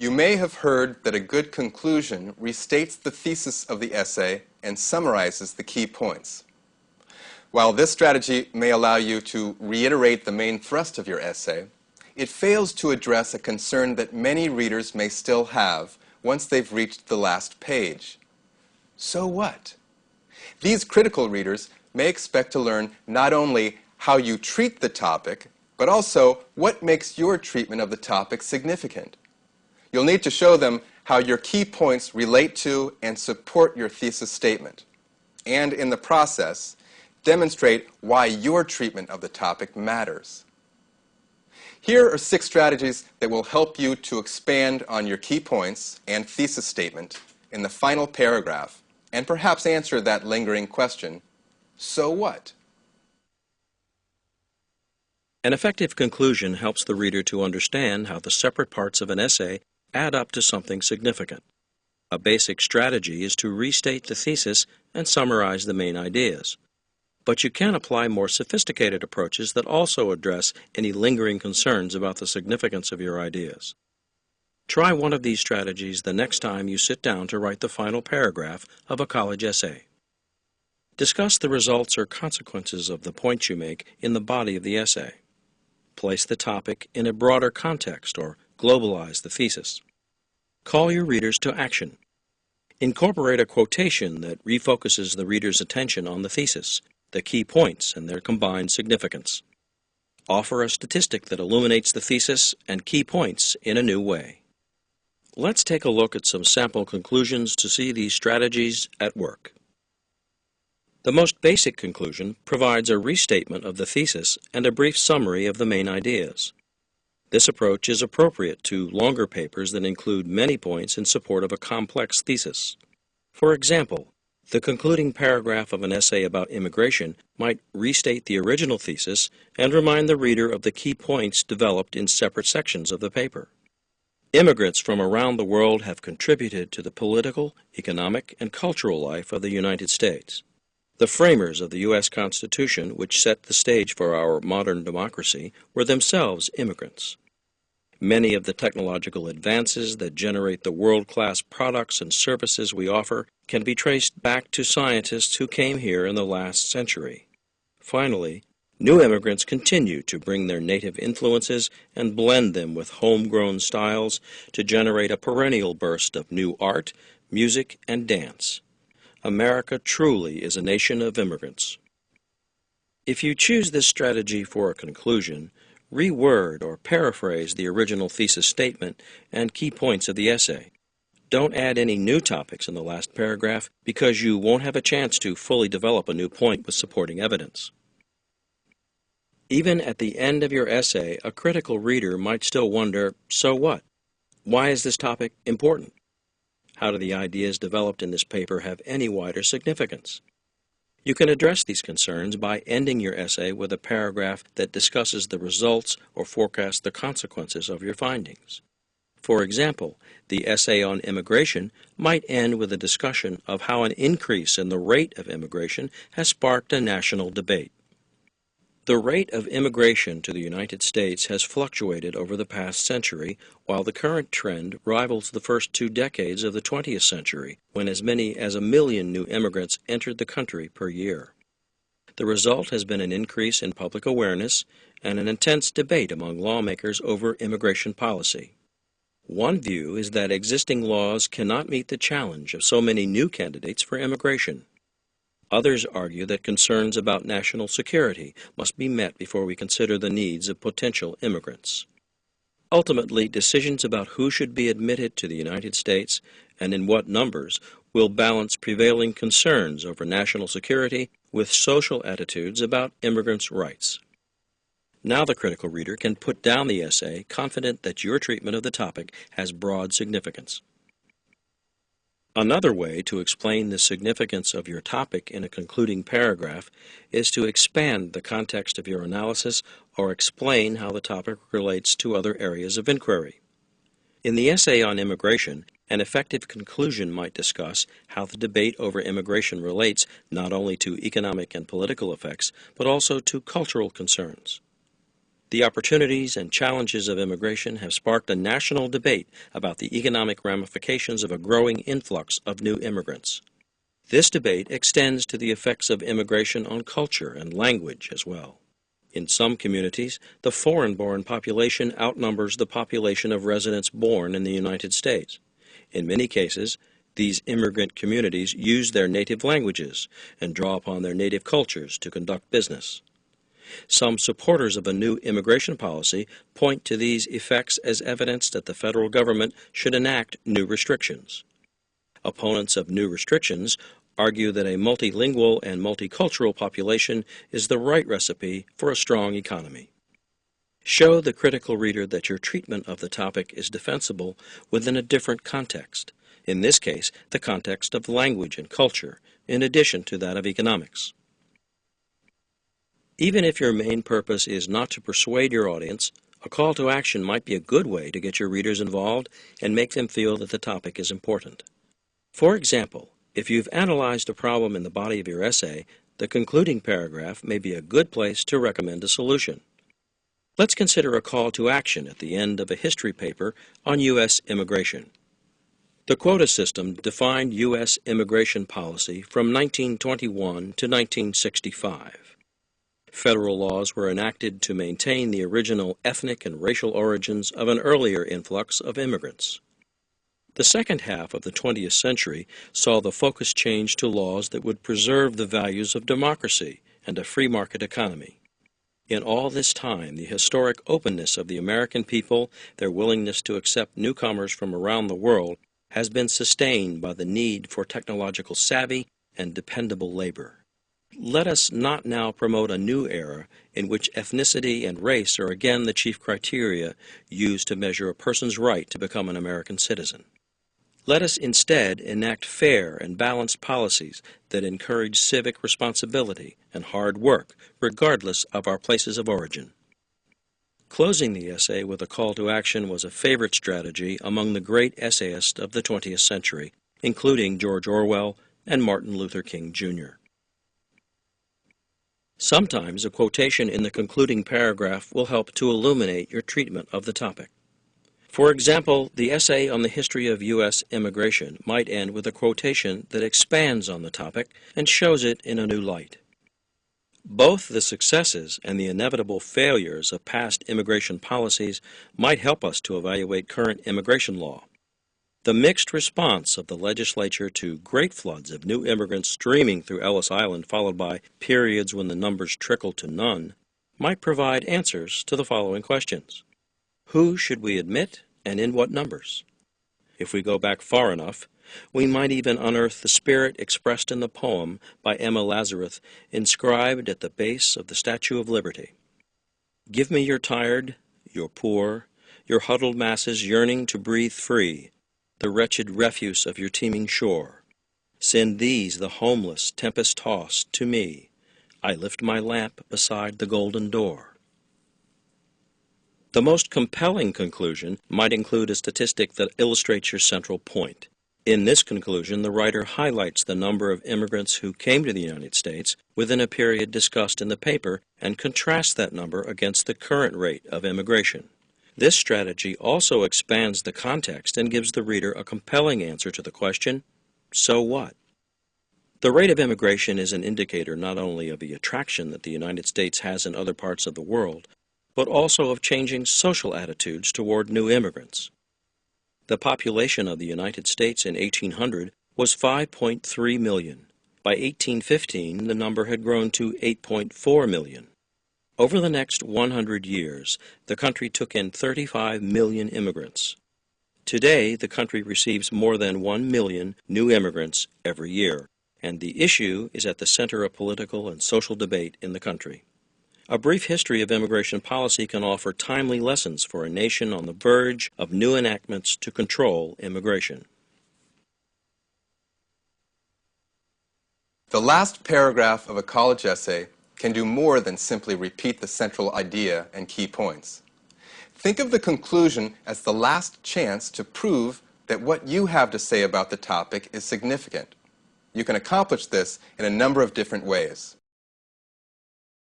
You may have heard that a good conclusion restates the thesis of the essay and summarizes the key points. While this strategy may allow you to reiterate the main thrust of your essay, it fails to address a concern that many readers may still have once they've reached the last page. So what? These critical readers may expect to learn not only how you treat the topic, but also what makes your treatment of the topic significant. You'll need to show them how your key points relate to and support your thesis statement, and in the process, demonstrate why your treatment of the topic matters. Here are 6 strategies that will help you to expand on your key points and thesis statement in the final paragraph, and perhaps answer that lingering question, so what? An effective conclusion helps the reader to understand how the separate parts of an essay add up to something significant. A basic strategy is to restate the thesis and summarize the main ideas. But you can apply more sophisticated approaches that also address any lingering concerns about the significance of your ideas. Try one of these strategies the next time you sit down to write the final paragraph of a college essay. Discuss the results or consequences of the points you make in the body of the essay. Place the topic in a broader context or globalize the thesis. Call your readers to action. Incorporate a quotation that refocuses the reader's attention on the thesis, the key points, and their combined significance. Offer a statistic that illuminates the thesis and key points in a new way. Let's take a look at some sample conclusions to see these strategies at work. The most basic conclusion provides a restatement of the thesis and a brief summary of the main ideas. This approach is appropriate to longer papers that include many points in support of a complex thesis. For example, the concluding paragraph of an essay about immigration might restate the original thesis and remind the reader of the key points developed in separate sections of the paper. Immigrants from around the world have contributed to the political, economic, and cultural life of the United States. The framers of the U.S. Constitution, which set the stage for our modern democracy, were themselves immigrants. Many of the technological advances that generate the world-class products and services we offer can be traced back to scientists who came here in the last century. Finally, new immigrants continue to bring their native influences and blend them with homegrown styles to generate a perennial burst of new art, music, and dance. America truly is a nation of immigrants. If you choose this strategy for a conclusion, reword or paraphrase the original thesis statement and key points of the essay. Don't add any new topics in the last paragraph because you won't have a chance to fully develop a new point with supporting evidence. Even at the end of your essay, a critical reader might still wonder, so what? Why is this topic important? How do the ideas developed in this paper have any wider significance? You can address these concerns by ending your essay with a paragraph that discusses the results or forecasts the consequences of your findings. For example, the essay on immigration might end with a discussion of how an increase in the rate of immigration has sparked a national debate. The rate of immigration to the United States has fluctuated over the past century, while the current trend rivals the first 2 decades of the 20th century, when as many as 1 million new immigrants entered the country per year. The result has been an increase in public awareness and an intense debate among lawmakers over immigration policy. One view is that existing laws cannot meet the challenge of so many new candidates for immigration. Others argue that concerns about national security must be met before we consider the needs of potential immigrants. Ultimately, decisions about who should be admitted to the United States and in what numbers will balance prevailing concerns over national security with social attitudes about immigrants' rights. Now the critical reader can put down the essay confident that your treatment of the topic has broad significance. Another way to explain the significance of your topic in a concluding paragraph is to expand the context of your analysis or explain how the topic relates to other areas of inquiry. In the essay on immigration, an effective conclusion might discuss how the debate over immigration relates not only to economic and political effects, but also to cultural concerns. The opportunities and challenges of immigration have sparked a national debate about the economic ramifications of a growing influx of new immigrants. This debate extends to the effects of immigration on culture and language as well. In some communities, the foreign-born population outnumbers the population of residents born in the United States. In many cases, these immigrant communities use their native languages and draw upon their native cultures to conduct business. Some supporters of a new immigration policy point to these effects as evidence that the federal government should enact new restrictions. Opponents of new restrictions argue that a multilingual and multicultural population is the right recipe for a strong economy. Show the critical reader that your treatment of the topic is defensible within a different context, in this case, the context of language and culture, in addition to that of economics. Even if your main purpose is not to persuade your audience, a call to action might be a good way to get your readers involved and make them feel that the topic is important. For example, if you've analyzed a problem in the body of your essay, the concluding paragraph may be a good place to recommend a solution. Let's consider a call to action at the end of a history paper on U.S. immigration. The quota system defined U.S. immigration policy from 1921 to 1965. Federal laws were enacted to maintain the original ethnic and racial origins of an earlier influx of immigrants. The second half of the 20th century saw the focus change to laws that would preserve the values of democracy and a free market economy. In all this time, the historic openness of the American people, their willingness to accept newcomers from around the world, has been sustained by the need for technological savvy and dependable labor. Let us not now promote a new era in which ethnicity and race are again the chief criteria used to measure a person's right to become an American citizen. Let us instead enact fair and balanced policies that encourage civic responsibility and hard work, regardless of our places of origin. Closing the essay with a call to action was a favorite strategy among the great essayists of the 20th century, including George Orwell and Martin Luther King, Jr. Sometimes a quotation in the concluding paragraph will help to illuminate your treatment of the topic. For example, the essay on the history of U.S. immigration might end with a quotation that expands on the topic and shows it in a new light. Both the successes and the inevitable failures of past immigration policies might help us to evaluate current immigration law. The mixed response of the legislature to great floods of new immigrants streaming through Ellis Island, followed by periods when the numbers trickled to none, might provide answers to the following questions. Who should we admit, and in what numbers? If we go back far enough, we might even unearth the spirit expressed in the poem by Emma Lazarus, inscribed at the base of the Statue of Liberty. Give me your tired, your poor, your huddled masses yearning to breathe free, the wretched refuse of your teeming shore. Send these, the homeless, tempest-tossed, to me. I lift my lamp beside the golden door. The most compelling conclusion might include a statistic that illustrates your central point. In this conclusion, the writer highlights the number of immigrants who came to the United States within a period discussed in the paper and contrasts that number against the current rate of immigration. This strategy also expands the context and gives the reader a compelling answer to the question, so what? The rate of immigration is an indicator not only of the attraction that the United States has in other parts of the world, but also of changing social attitudes toward new immigrants. The population of the United States in 1800 was 5.3 million. By 1815, the number had grown to 8.4 million. Over the next 100 years, the country took in 35 million immigrants. Today, the country receives more than 1 million new immigrants every year, and the issue is at the center of political and social debate in the country. A brief history of immigration policy can offer timely lessons for a nation on the verge of new enactments to control immigration. The last paragraph of a college essay can do more than simply repeat the central idea and key points. Think of the conclusion as the last chance to prove that what you have to say about the topic is significant. You can accomplish this in a number of different ways.